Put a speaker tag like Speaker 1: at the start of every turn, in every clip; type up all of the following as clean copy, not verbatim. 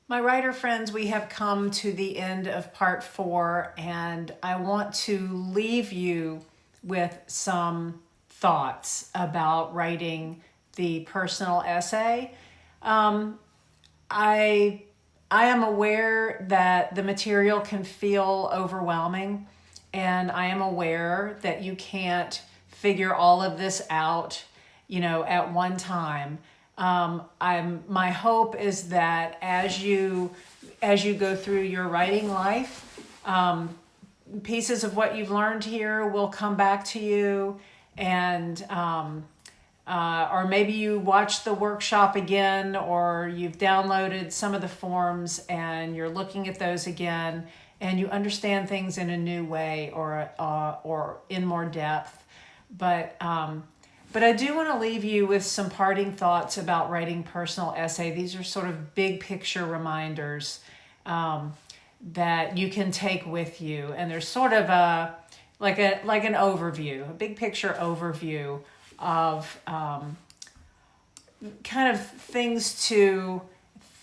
Speaker 1: My writer friends, we have come to the end of part 4, and I want to leave you with some thoughts about writing the personal essay. Um, I I am aware that the material can feel overwhelming, and I am aware that you can't figure all of this out, at one time. My hope is that as you go through your writing life, pieces of what you've learned here will come back to you, and or maybe you watch the workshop again, or you've downloaded some of the forms and you're looking at those again, and you understand things in a new way, or in more depth. But I do want to leave you with some parting thoughts about writing personal essay. These are sort of big picture reminders that you can take with you, and there's sort of like an overview, a big picture overview of kind of things to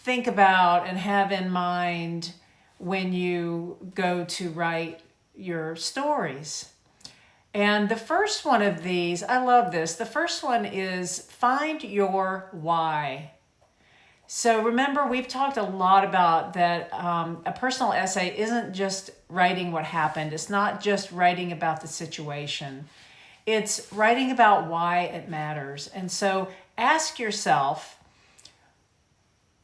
Speaker 1: think about and have in mind when you go to write your stories. And the first one of these, I love this. The first one is find your why. So remember, we've talked a lot about that a personal essay isn't just writing what happened. It's not just writing about the situation. It's writing about why it matters. And so ask yourself,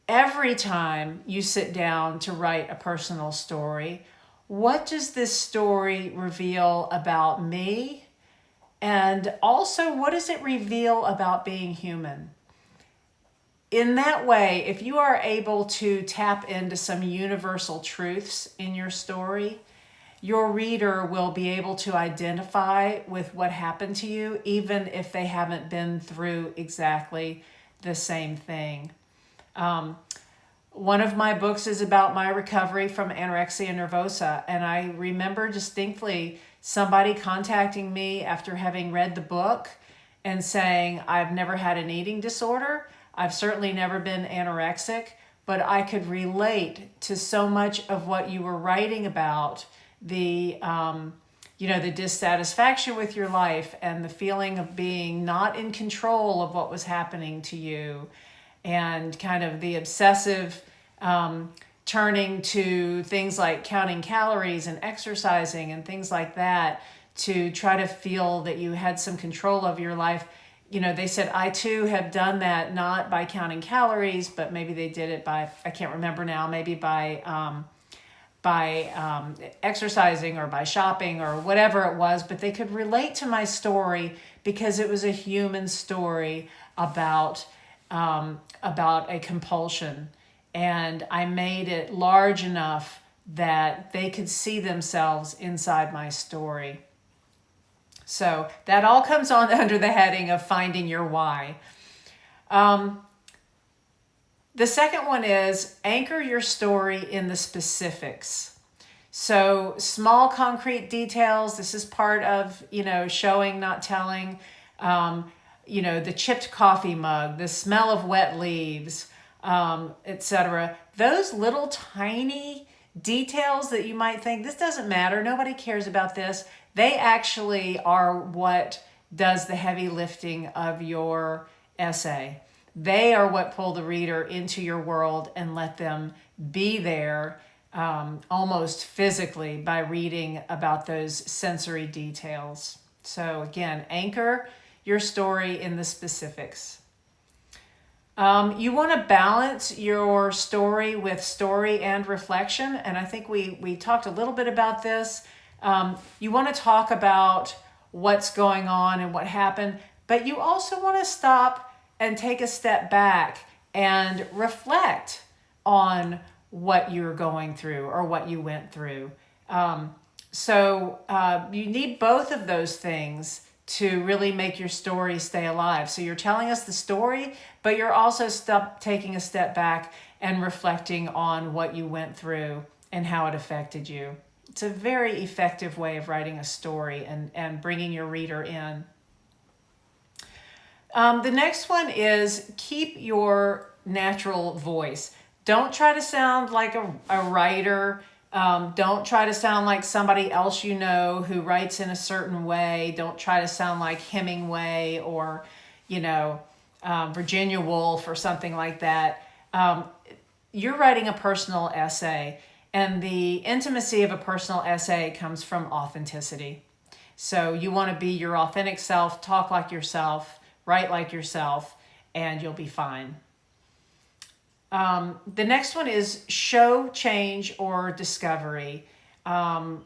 Speaker 1: every time you sit down to write a personal story, what does this story reveal about me? And also, what does it reveal about being human? In that way, if you are able to tap into some universal truths in your story, your reader will be able to identify with what happened to you, even if they haven't been through exactly the same thing. One of my books is about my recovery from anorexia nervosa, and I remember distinctly somebody contacting me after having read the book and saying, I've never had an eating disorder. I've certainly never been anorexic, but I could relate to so much of what you were writing about, the the dissatisfaction with your life and the feeling of being not in control of what was happening to you, and kind of the obsessive turning to things like counting calories and exercising and things like that to try to feel that you had some control of your life. They said, I too have done that, not by counting calories, but maybe they did it by, I can't remember now, maybe by exercising or by shopping or whatever it was, but they could relate to my story because it was a human story about a compulsion, and I made it large enough that they could see themselves inside my story. So that all comes on under the heading of finding your why. The second one is anchor your story in the specifics. So small concrete details. This is part of, showing, not telling. The chipped coffee mug, the smell of wet leaves, etc. Those little tiny details that you might think, this doesn't matter, nobody cares about this, they actually are what does the heavy lifting of your essay. They are what pull the reader into your world and let them be there almost physically by reading about those sensory details. So again, anchor your story in the specifics. You want to balance your story with story and reflection, and I think we talked a little bit about this. You want to talk about what's going on and what happened, but you also want to stop and take a step back and reflect on what you're going through or what you went through. So you need both of those things to really make your story stay alive. So you're telling us the story, but you're also taking a step back and reflecting on what you went through and how it affected you. It's a very effective way of writing a story and bringing your reader in. The next one is keep your natural voice. Don't try to sound like a writer. Don't try to sound like somebody else you know who writes in a certain way. Don't try to sound like Hemingway or, you know, Virginia Woolf or something like that. You're writing a personal essay, and the intimacy of a personal essay comes from authenticity. So you want to be your authentic self, talk like yourself, write like yourself, and you'll be fine. The next one is show, change, or discovery. Um,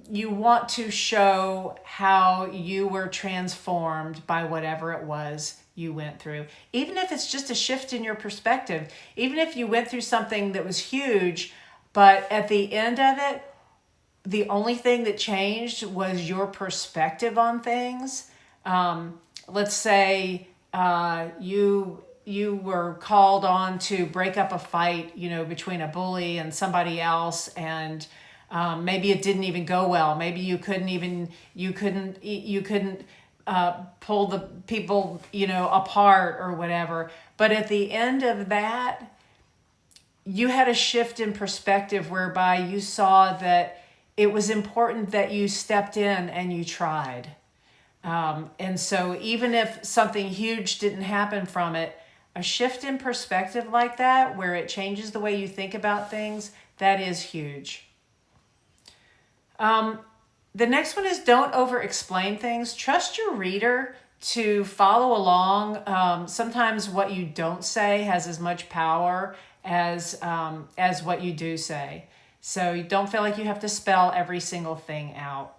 Speaker 1: you want to show how you were transformed by whatever it was you went through. Even if it's just a shift in your perspective, even if you went through something that was huge, but at the end of it, the only thing that changed was your perspective on things. Let's say you were called on to break up a fight, you know, between a bully and somebody else, and maybe it didn't even go well. Maybe you couldn't pull the people, you know, apart or whatever. But at the end of that, you had a shift in perspective whereby you saw that it was important that you stepped in and you tried. And so even if something huge didn't happen from it, a shift in perspective like that, where it changes the way you think about things, that is huge. The next one is don't over explain things. Trust your reader to follow along. Sometimes what you don't say has as much power as what you do say. So you don't feel like you have to spell every single thing out.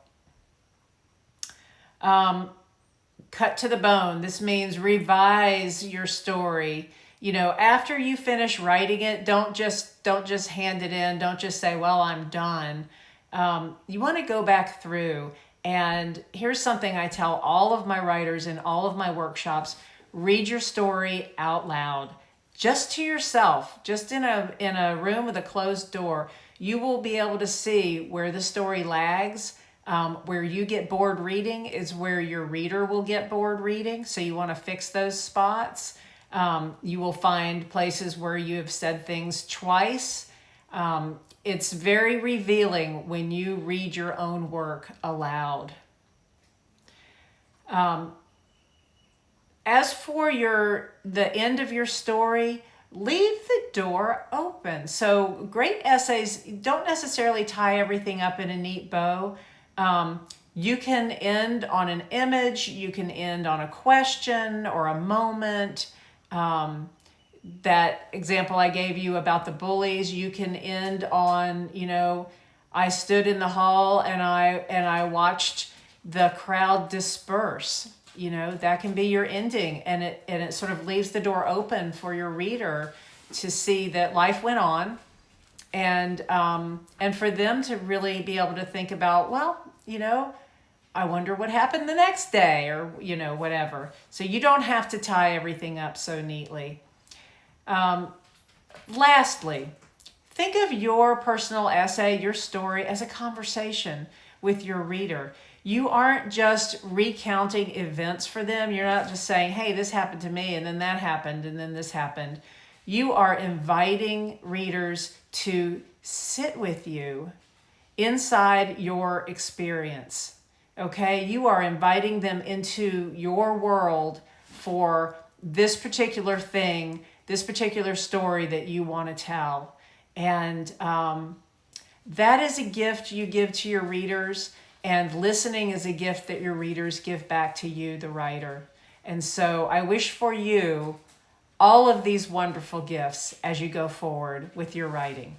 Speaker 1: Cut to the bone. This means revise your story. You know, after you finish writing it, don't just hand it in. Don't just say, well, I'm done. You want to go back through, and here's something I tell all of my writers in all of my workshops: read your story out loud, just to yourself, just in a room with a closed door. You will be able to see where the story lags. Where you get bored reading is where your reader will get bored reading. So you want to fix those spots. You will find places where you have said things twice. It's very revealing when you read your own work aloud. As for the end of your story, leave the door open. So great essays don't necessarily tie everything up in a neat bow. You can end on an image, you can end on a question or a moment. That example I gave you about the bullies, you can end on, you know, I stood in the hall and I watched the crowd disperse. You know, that can be your ending, and it sort of leaves the door open for your reader to see that life went on, and for them to really be able to think about, well, you know, I wonder what happened the next day, or, you know, whatever. So you don't have to tie everything up so neatly. Lastly, think of your personal essay, your story, as a conversation with your reader. You aren't just recounting events for them. You're not just saying, hey, this happened to me, and then that happened, and then this happened. You are inviting readers to sit with you inside your experience. Okay? You are inviting them into your world for this particular thing, this particular story that you want to tell. And that is a gift you give to your readers, and listening is a gift that your readers give back to you, the writer. And so I wish for you all of these wonderful gifts as you go forward with your writing.